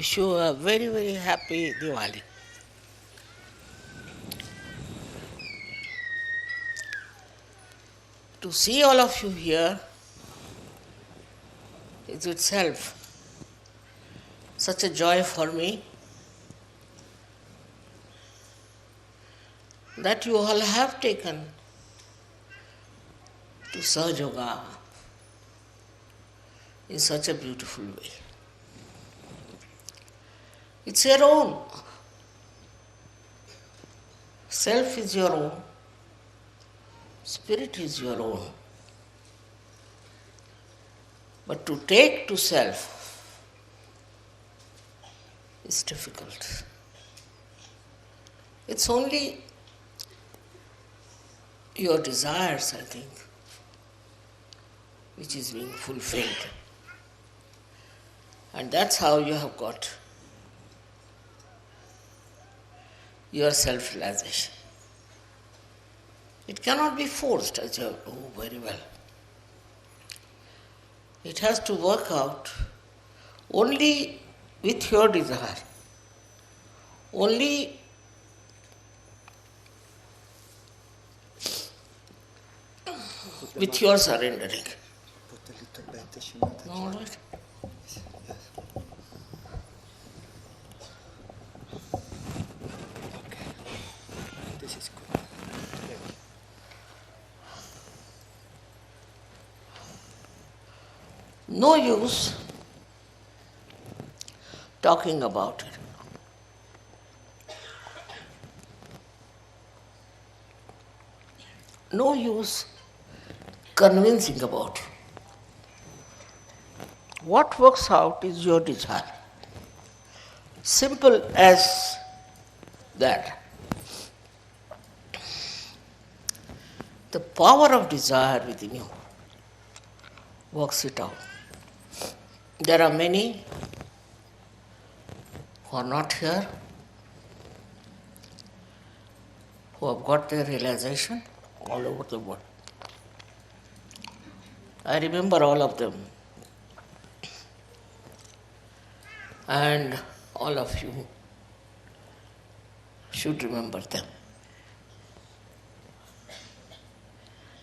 Wish you a very, very happy Diwali. To see all of you here is itself such a joy for me that you all have taken to Sahaja in such a beautiful way. It's your own. Self is your own. Spirit is your own. But to take to self is difficult. It's only your desires, I think, which is being fulfilled. And that's how you have got your self-realization. It cannot be forced, as you know very well. It has to work out only with your desire, only with your surrendering. All right. This is good. No use talking about it. No use convincing about it. What works out is your desire. Simple as that. The power of desire within you works it out. There are many who are not here, who have got their realization all over the world. I remember all of them. And all of you should remember them.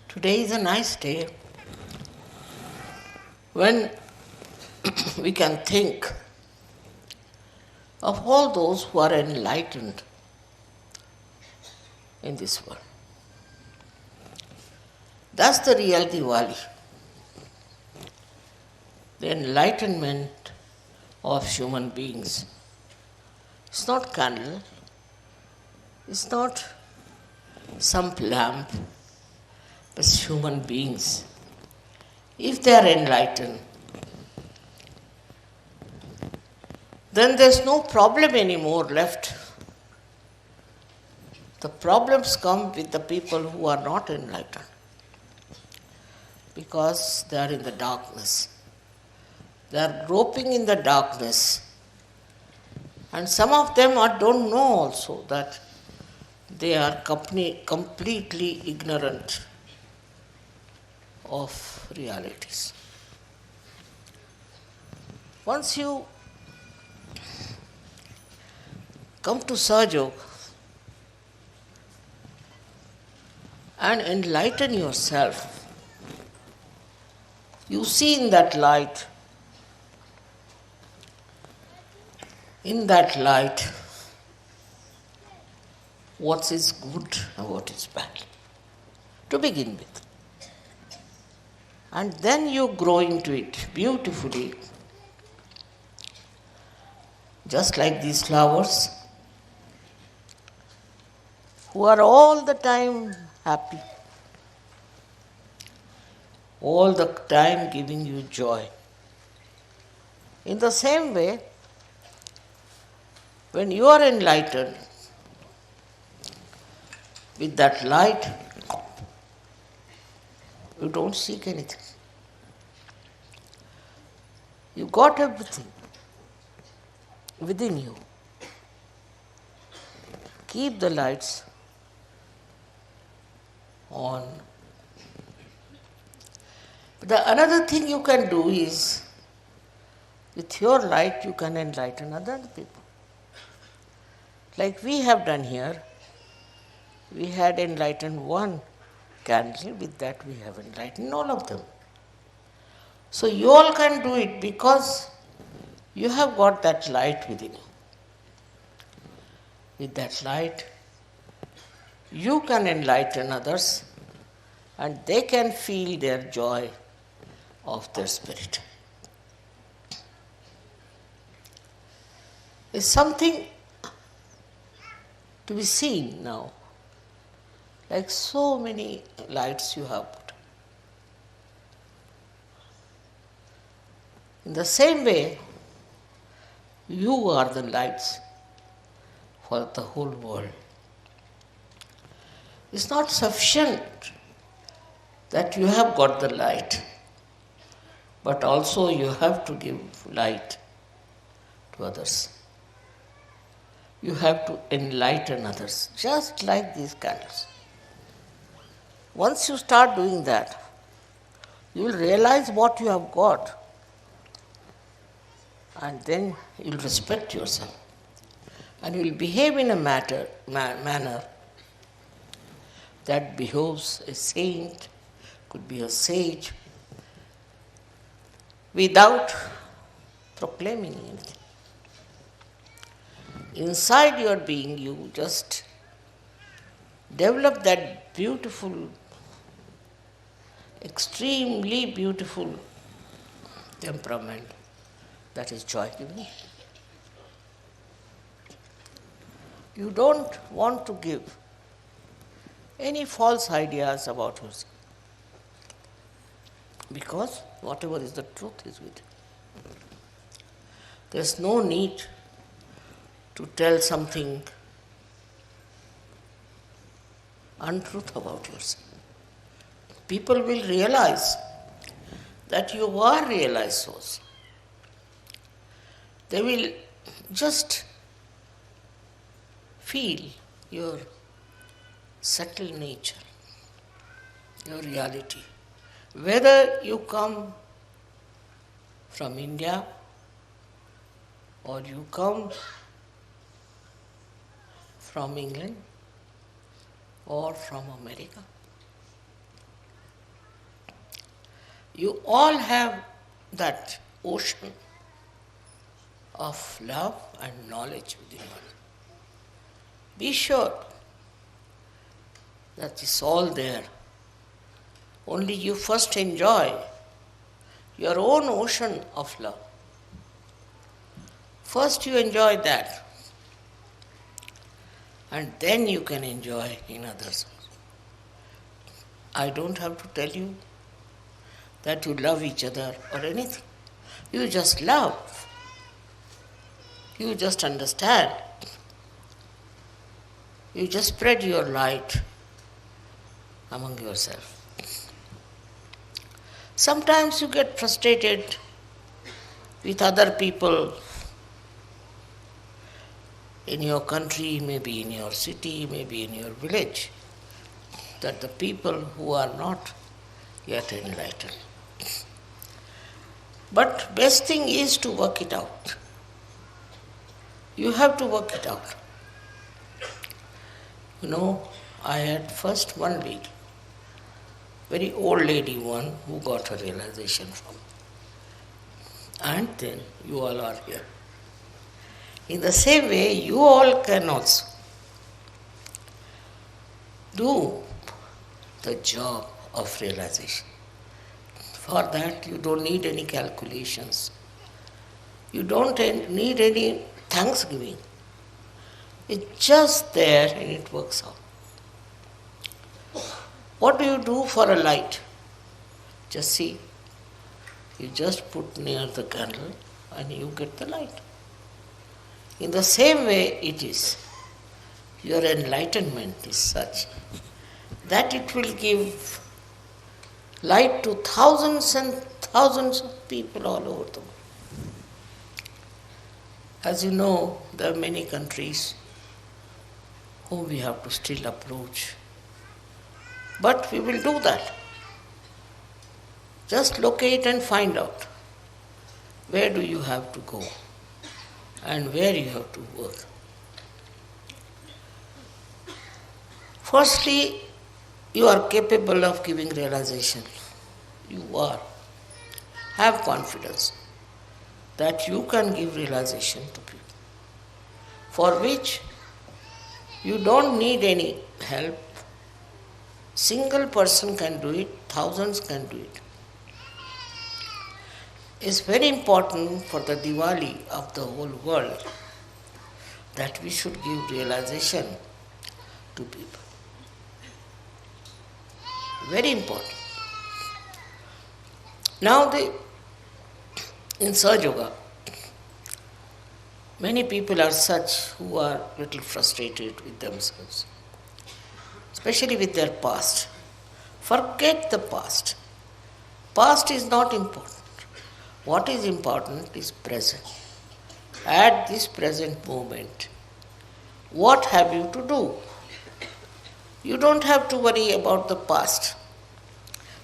Today is a nice day when we can think of all those who are enlightened in this world. That's the real Diwali. The enlightenment of human beings. It's not candle, it's not some lamp, but human beings. If they are enlightened, then there's no problem anymore left. The problems come with the people who are not enlightened because they are in the darkness. They are groping in the darkness. And some of them don't know also that they are completely ignorant of realities. Once you come to Sahaja and enlighten yourself, you see in that light, what is good and what is bad, to begin with. And then you grow into it beautifully, just like these flowers, who are all the time happy, all the time giving you joy. In the same way, when you are enlightened with that light, you don't seek anything. You got everything within you. Keep the lights on. But the another thing you can do is with your light you can enlighten other people. Like we have done here, we had enlightened one candle, with that we have enlightened all of them. So you all can do it because you have got that light within you. With that light, you can enlighten others and they can feel their joy of their spirit. It's something to be seen now. Like so many lights you have put. In the same way, you are the lights for the whole world. It's not sufficient that you have got the light, but also you have to give light to others. You have to enlighten others, just like these candles. Once you start doing that, you will realize what you have got, and then you will respect yourself, and you will behave in a manner that behoves a saint, could be a sage, without proclaiming anything. Inside your being, you just develop that beautiful, extremely beautiful temperament that is joy-giving. You don't want to give any false ideas about yourself, because whatever is the truth is with you. There's no need to tell something untruth about yourself. People will realize that you are realized souls. They will just feel your subtle nature, your reality. Whether you come from India or you come from England or from America, you all have that ocean of love and knowledge within you. Be sure that it's all there. Only you first enjoy your own ocean of love. First you enjoy that, and then you can enjoy in others. I don't have to tell you that you love each other or anything. You just love. You just understand. You just spread your light among yourself. Sometimes you get frustrated with other people in your country, maybe in your city, maybe in your village, that the people who are not yet enlightened. But best thing is to work it out. You have to work it out. You know, I had first one lady, very old lady one, who got her realization from me. And then you all are here. In the same way, you all can also do the job of realization. For that, you don't need any calculations. You don't need any thanksgiving. It's just there and it works out. What do you do for a light? Just see. You just put near the candle and you get the light. In the same way it is. Your enlightenment is such that it will give light to thousands and thousands of people all over the world. As you know, there are many countries whom we have to still approach. But we will do that. Just locate and find out. where do you have to go and where you have to work. Firstly, you are capable of giving realization. You are. Have confidence that you can give realization to people, for which you don't need any help. Single person can do it, thousands can do it. It's very important for the Diwali of the whole world that we should give realization to people. Very important. Now in Sahaja Yoga, many people are such who are little frustrated with themselves, especially with their past. Forget the past. Past is not important. What is important is present. At this present moment, what have you to do? You don't have to worry about the past,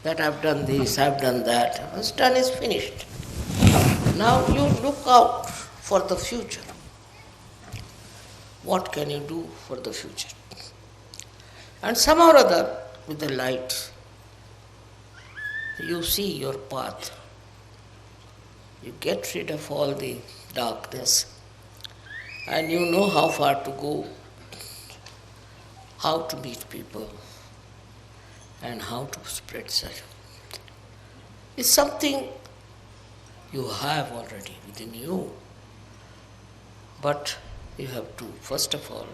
that I've done this, I've done that. What's done is finished. Now you look out for the future. What can you do for the future? And somehow or other, with the light, you see your path. You get rid of all the darkness, and you know how far to go, how to meet people, and how to spread such. It's something you have already within you, but you have to, first of all,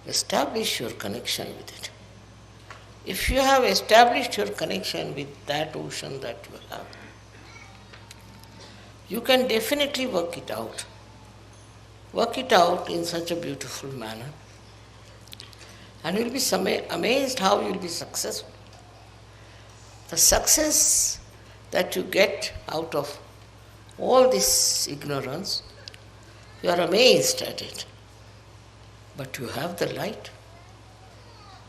establish your connection with it. If you have established your connection with that ocean that you have, you can definitely work it out. Work it out in such a beautiful manner. And you'll be amazed how you'll be successful. The success that you get out of all this ignorance, you are amazed at it. But you have the light.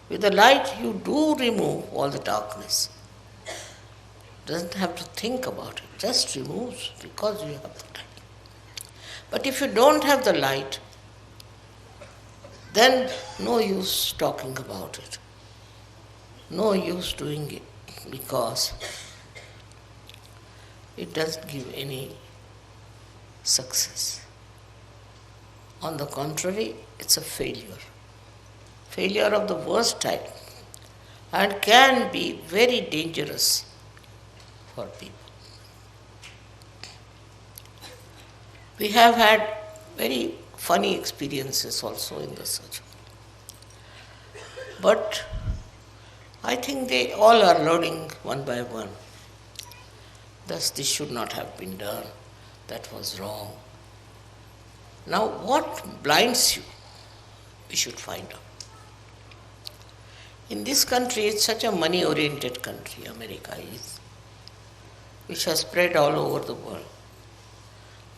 With the light, you do remove all the darkness. Doesn't have to think about it, just removes because you have the light. But if you don't have the light, then no use talking about it. No use doing it because it doesn't give any success. On the contrary, it's a failure. Failure of the worst type and can be very dangerous for people. We have had very funny experiences also in the search. But I think they all are learning one by one. Thus, this should not have been done. That was wrong. Now, what blinds you? We should find out. In this country, it's such a money-oriented country, America is, which has spread all over the world.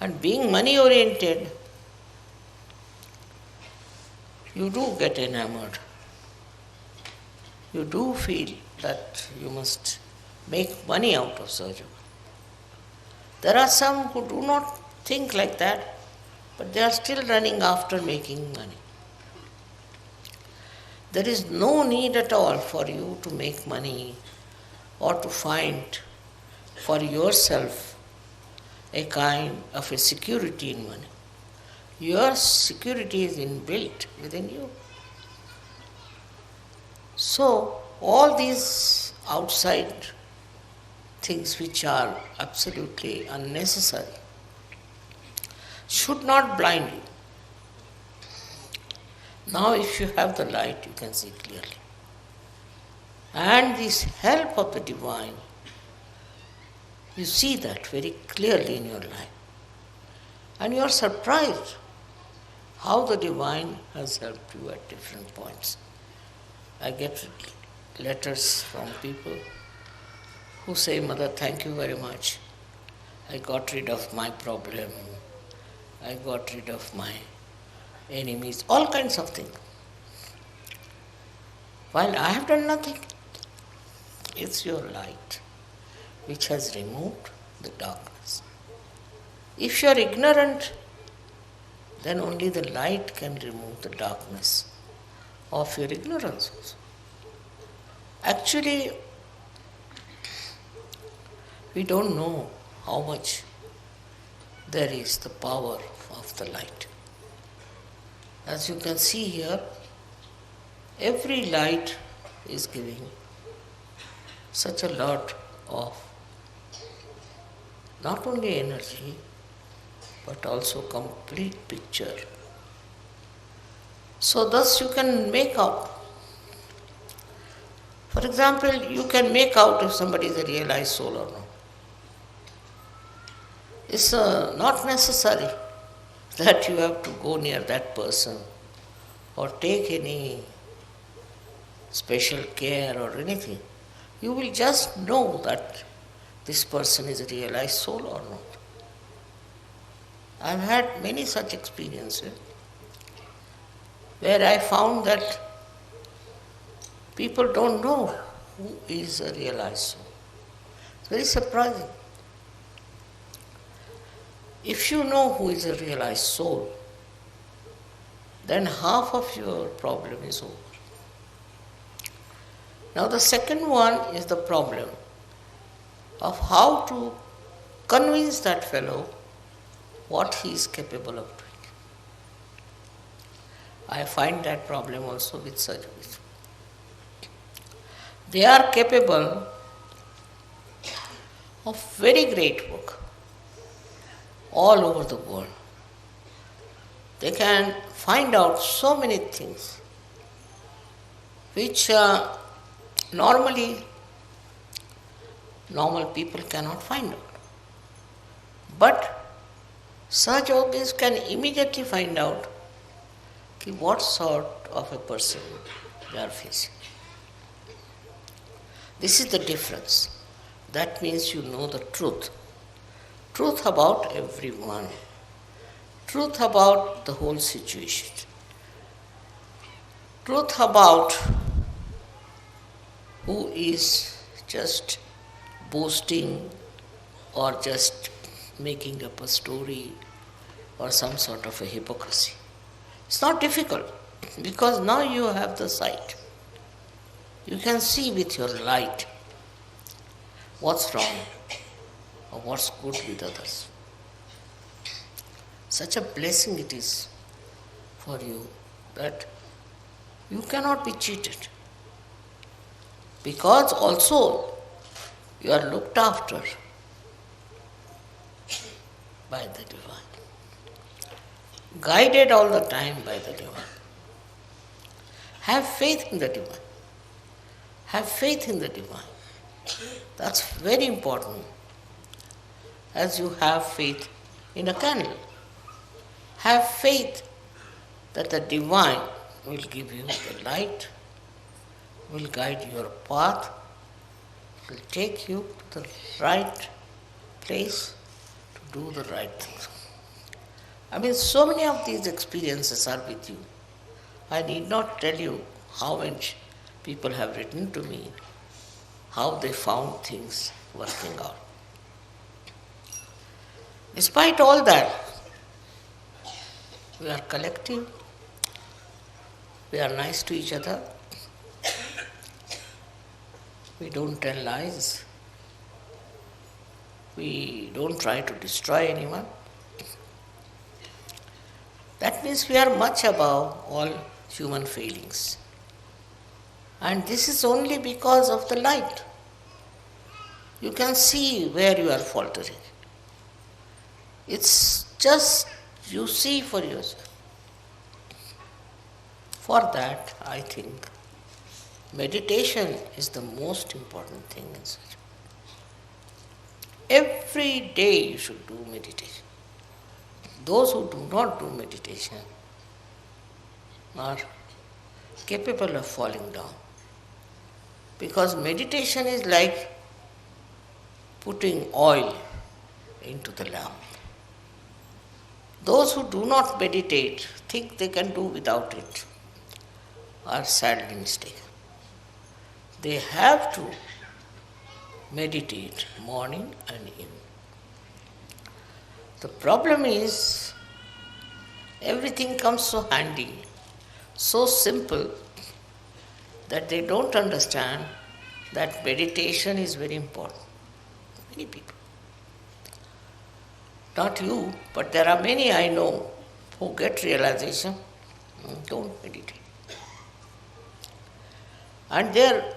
And being money-oriented, you do get enamored. You do feel that you must make money out of सहज Yoga. There are some who do not think like that, but they are still running after making money. There is no need at all for you to make money or to find for yourself a kind of a security in money. Your security is inbuilt within you. So, all these outside things which are absolutely unnecessary should not blind you. Now, if you have the light, you can see clearly. And this help of the divine, you see that very clearly in your life. And you are surprised how the divine has helped you at different points. I get letters from people who say, Mother, thank you very much. I got rid of my problem. I got rid of my enemies, all kinds of things. While I have done nothing, it's your light which has removed the darkness. If you are ignorant, then only the light can remove the darkness of your ignorance also. Actually, we don't know how much there is the power of the light. As you can see here, every light is giving such a lot of not only energy but also complete picture. So thus you can make out. For example, you can make out if somebody is a realized soul or not. It's not necessary that you have to go near that person or take any special care or anything. You will just know that this person is a realized soul or not. I've had many such experiences where I found that people don't know who is a realized soul. It's very surprising. If you know who is a realized soul, then half of your problem is over. Now the second one is the problem of how to convince that fellow what he is capable of doing. I find that problem also with surgeons. They are capable of very great work all over the world. They can find out so many things which normally normal people cannot find out. But such yogis can immediately find out what sort of a person they are facing. This is the difference. That means you know the truth. Truth about everyone. Truth about the whole situation. Truth about who is just boasting or just making up a story or some sort of a hypocrisy. It's not difficult because now you have the sight. You can see with your light what's wrong or what's good with others. Such a blessing it is for you that you cannot be cheated. Because also you are looked after by the Divine. Guided all the time by the Divine. Have faith in the Divine. Have faith in the Divine. That's very important. As you have faith in a candle. Have faith that the Divine will give you the light, will guide your path, will take you to the right place to do the right things. I mean, so many of these experiences are with you. I need not tell you how much people have written to me, how they found things working out. Despite all that, we are collective, we are nice to each other, we don't tell lies, we don't try to destroy anyone. That means we are much above all human failings. And this is only because of the light. You can see where you are faltering. It's just you see for yourself. For that, I think meditation is the most important thing in such. Every day you should do meditation. Those who do not do meditation are capable of falling down. Because meditation is like putting oil into the lamp. Those who do not meditate, think they can do without it, are sadly mistaken. They have to meditate morning and evening. The problem is everything comes so handy, so simple, that they don't understand that meditation is very important. Many people. Not you, but there are many I know who get realization, don't meditate. And their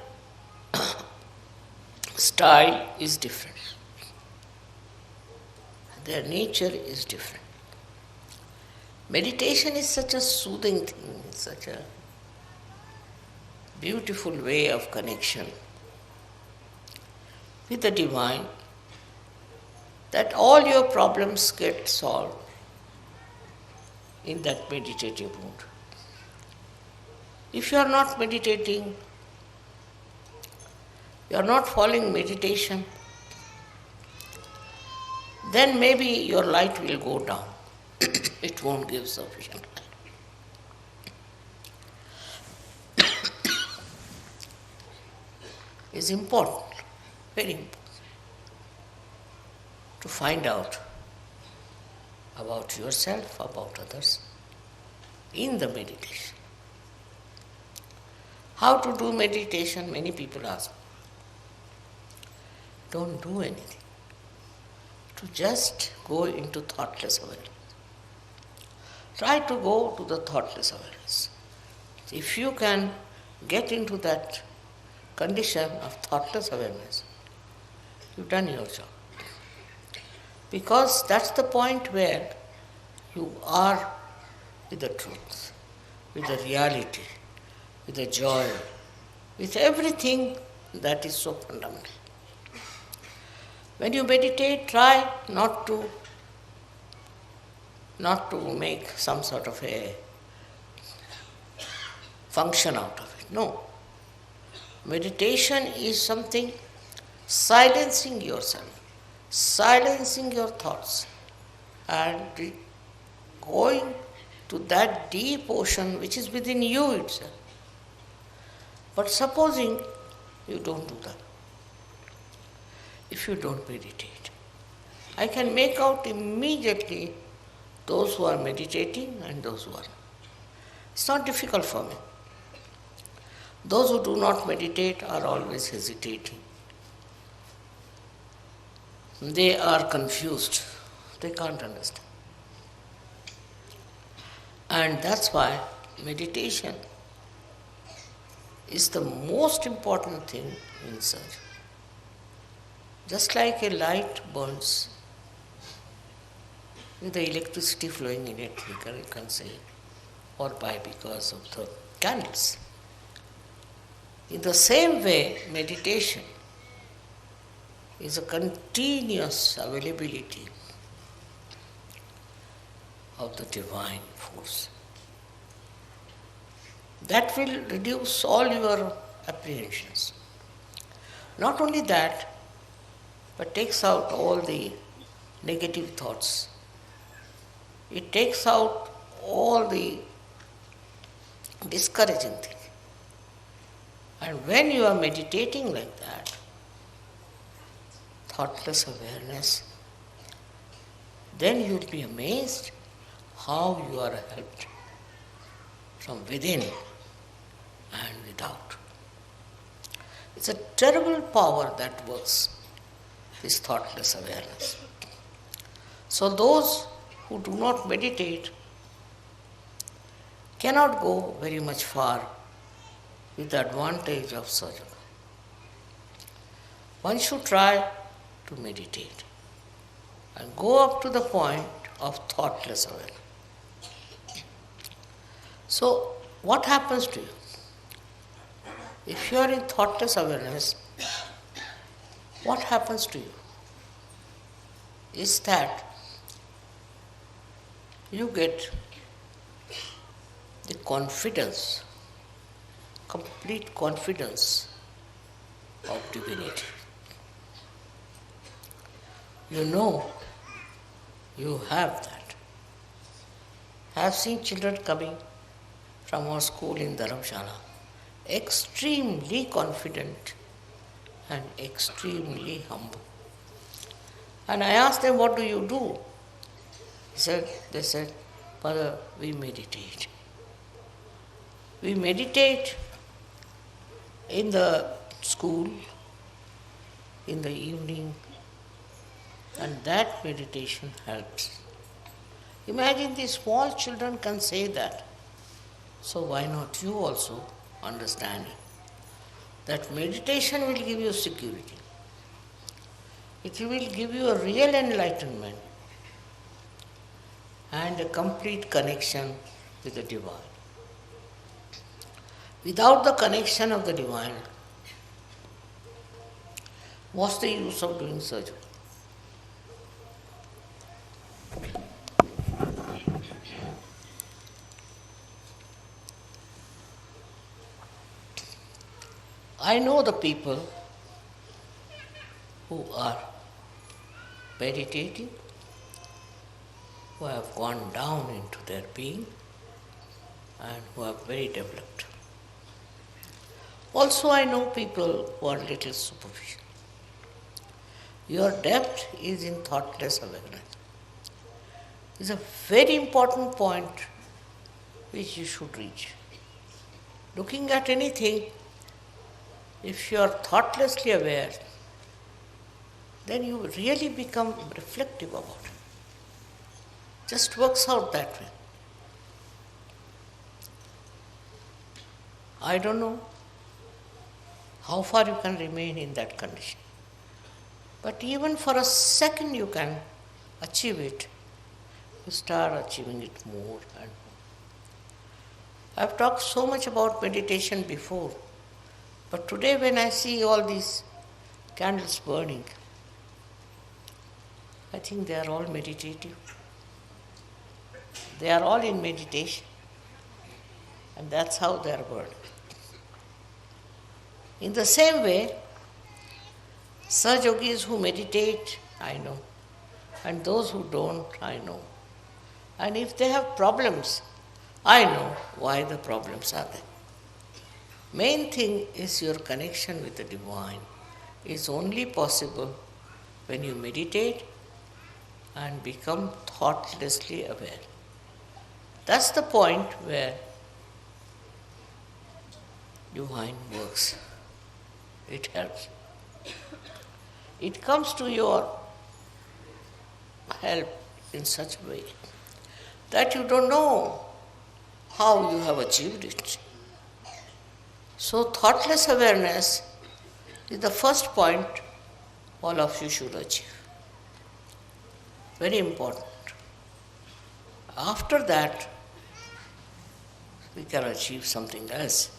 style is different. Their nature is different. Meditation is such a soothing thing, such a beautiful way of connection with the divine, that all your problems get solved in that meditative mood. If you are not meditating, you are not following meditation, then maybe your light will go down. It won't give sufficient light. It's important, very important, to find out about yourself, about others, in the meditation. How to do meditation? Many people ask. Don't do anything. To just go into thoughtless awareness. Try to go to the thoughtless awareness. If you can get into that condition of thoughtless awareness, you've done your job. Because that's the point where you are with the truth, with the reality, with the joy, with everything that is so fundamental. When you meditate, try not to make some sort of a function out of it. No. Meditation is something silencing yourself, silencing your thoughts, and going to that deep ocean which is within you itself. But supposing you don't do that, if you don't meditate, I can make out immediately those who are meditating and those who are not. It's not difficult for me. Those who do not meditate are always hesitating. They are confused. They can't understand. And that's why meditation is the most important thing in search. Just like a light burns with the electricity flowing in it, you can say, or by because of the candles. In the same way, meditation is a continuous availability of the divine force. That will reduce all your apprehensions. Not only that, but takes out all the negative thoughts. It takes out all the discouraging things. And when you are meditating like that, thoughtless awareness, then you will be amazed how you are helped from within and without. It's a terrible power that works, this thoughtless awareness. So those who do not meditate cannot go very much far with the advantage of sadhana. One should try to meditate and go up to the point of thoughtless awareness. So, what happens to you? If you are in thoughtless awareness, what happens to you? Is that you get the confidence, complete confidence of divinity. You know you have that. I have seen children coming from our school in Dharamshala, extremely confident and extremely humble. And I asked them, what do you do? They said, Father, we meditate. We meditate in the school, in the evening, and that meditation helps. Imagine these small children can say that. So why not you also understand that meditation will give you security. It will give you a real enlightenment and a complete connection with the divine. Without the connection of the divine, what's the use of doing surgery? I know the people who are meditating, who have gone down into their being and who are very developed. Also, I know people who are little superficial. Your depth is in thoughtless awareness. It's a very important point which you should reach. Looking at anything, if you are thoughtlessly aware, then you really become reflective about it. Just works out that way. I don't know how far you can remain in that condition. But even for a second you can achieve it, you start achieving it more and more. I've talked so much about meditation before, but today when I see all these candles burning, I think they are all meditative. They are all in meditation, and that's how they are burning. In the same way, such yogis who meditate, I know, and those who don't, I know. And if they have problems, I know why the problems are there. Main thing is your connection with the divine is only possible when you meditate and become thoughtlessly aware. That's the point where divine works. It helps. It comes to your help in such a way that you don't know how you have achieved it. So thoughtless awareness is the first point all of you should achieve. Very important. After that, we can achieve something else.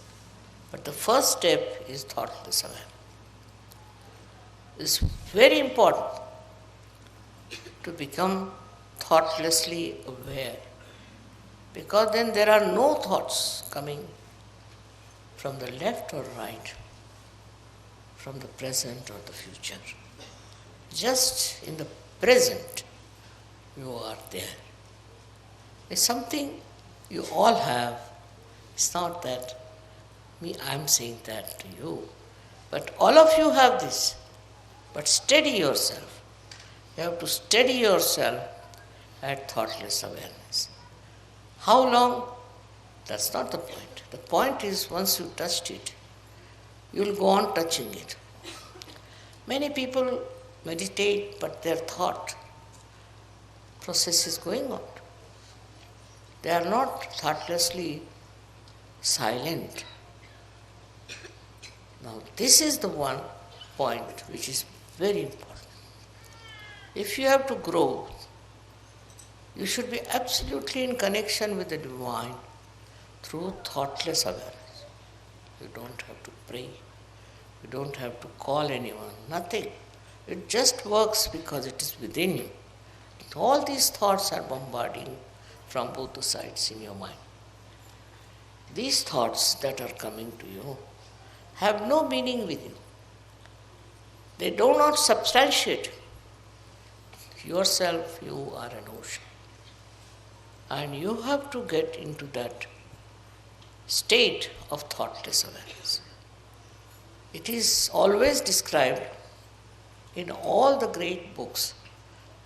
But the first step is thoughtless awareness. It's very important to become thoughtlessly aware, because then there are no thoughts coming from the left or right, from the present or the future. Just in the present, you are there. It's something you all have. It's not that I'm saying that to you, but all of you have this. But steady yourself. You have to steady yourself at thoughtless awareness. How long? That's not the point. The point is once you touched it, you'll go on touching it. Many people meditate, but their thought process is going on. They are not thoughtlessly silent. Now, this is the one point which is very important. If you have to grow, you should be absolutely in connection with the divine through thoughtless awareness. You don't have to pray. You don't have to call anyone. Nothing. It just works because it is within you. All these thoughts are bombarding from both the sides in your mind. These thoughts that are coming to you have no meaning with you. They do not substantiate yourself. You are an ocean. And you have to get into that state of thoughtless awareness. It is always described in all the great books,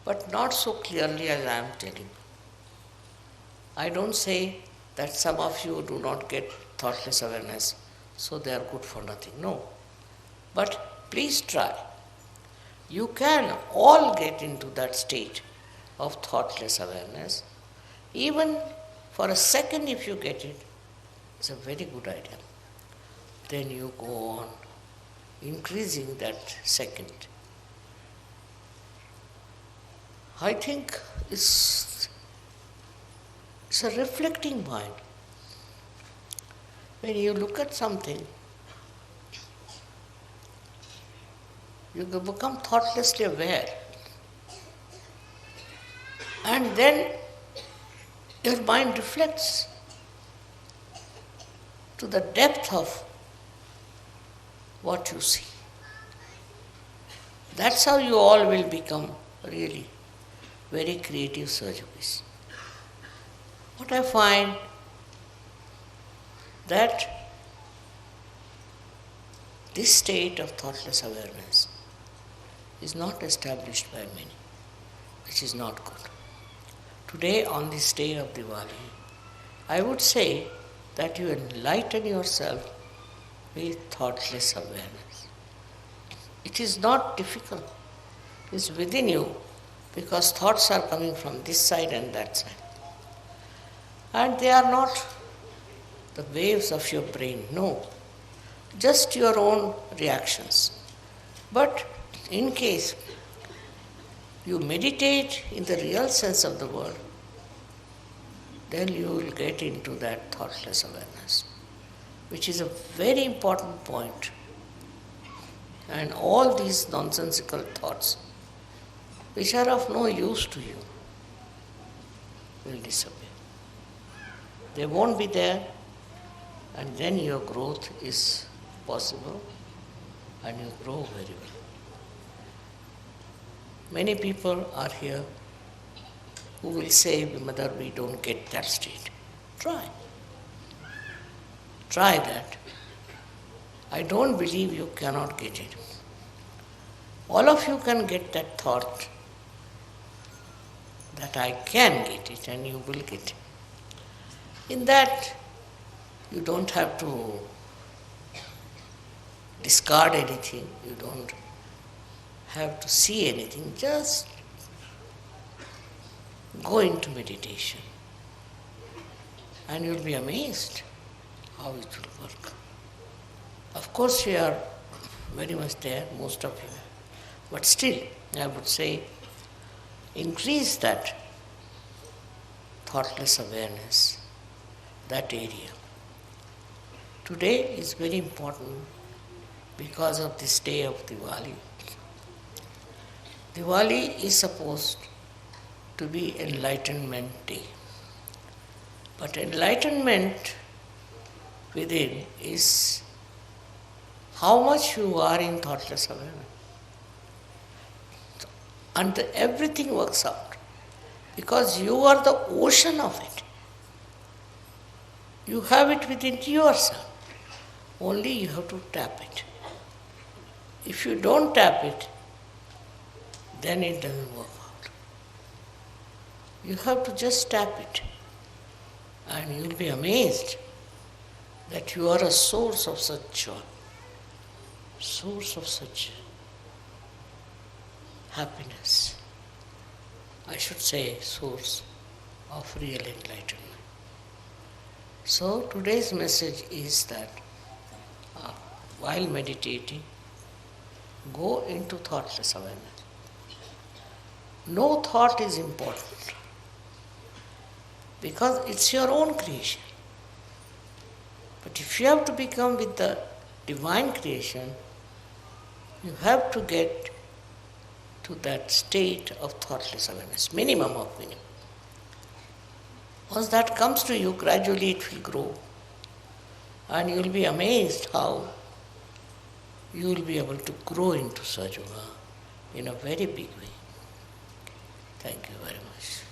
but not so clearly as I am telling you. I don't say that some of you do not get thoughtless awareness, so they are good for nothing. No. But please try. You can all get into that state of thoughtless awareness. Even for a second, if you get it, it's a very good idea. Then you go on increasing that second. I think it's a reflecting mind. When you look at something, you become thoughtlessly aware. And then your mind reflects to the depth of what you see. That's how you all will become really very creative surgeons. What I find that this state of thoughtless awareness is not established by many, which is not good. Today, on this day of Diwali, I would say that you enlighten yourself with thoughtless awareness. It is not difficult. It is within you, because thoughts are coming from this side and that side. And they are not the waves of your brain, no. Just your own reactions. But in case you meditate in the real sense of the word, then you will get into that thoughtless awareness, which is a very important point. And all these nonsensical thoughts, which are of no use to you, will disappear. They won't be there, and then your growth is possible, and you grow very well. Many people are here who will say, Mother, we don't get that state. Try. Try that. I don't believe you cannot get it. All of you can get that thought that I can get it, and you will get it. In that, you don't have to discard anything, you don't have to see anything, just go into meditation. And you'll be amazed how it will work. Of course, you are very much there, most of you. But still, I would say, increase that thoughtless awareness, that area. Today is very important because of this day of Diwali. Diwali is supposed to be Enlightenment Day. But enlightenment within is how much you are in thoughtless awareness. And everything works out because you are the ocean of it. You have it within yourself. Only you have to tap it. If you don't tap it, then it doesn't work out. You have to just tap it. And you'll be amazed that you are a source of such joy, source of such happiness. I should say source of real enlightenment. So today's message is that while meditating, go into thoughtless awareness. No thought is important because it's your own creation. But if you have to become with the divine creation, you have to get to that state of thoughtless awareness, minimum of minimum. Once that comes to you, gradually it will grow. And you will be amazed how you will be able to grow into Sahaja in a very big way. Thank you very much.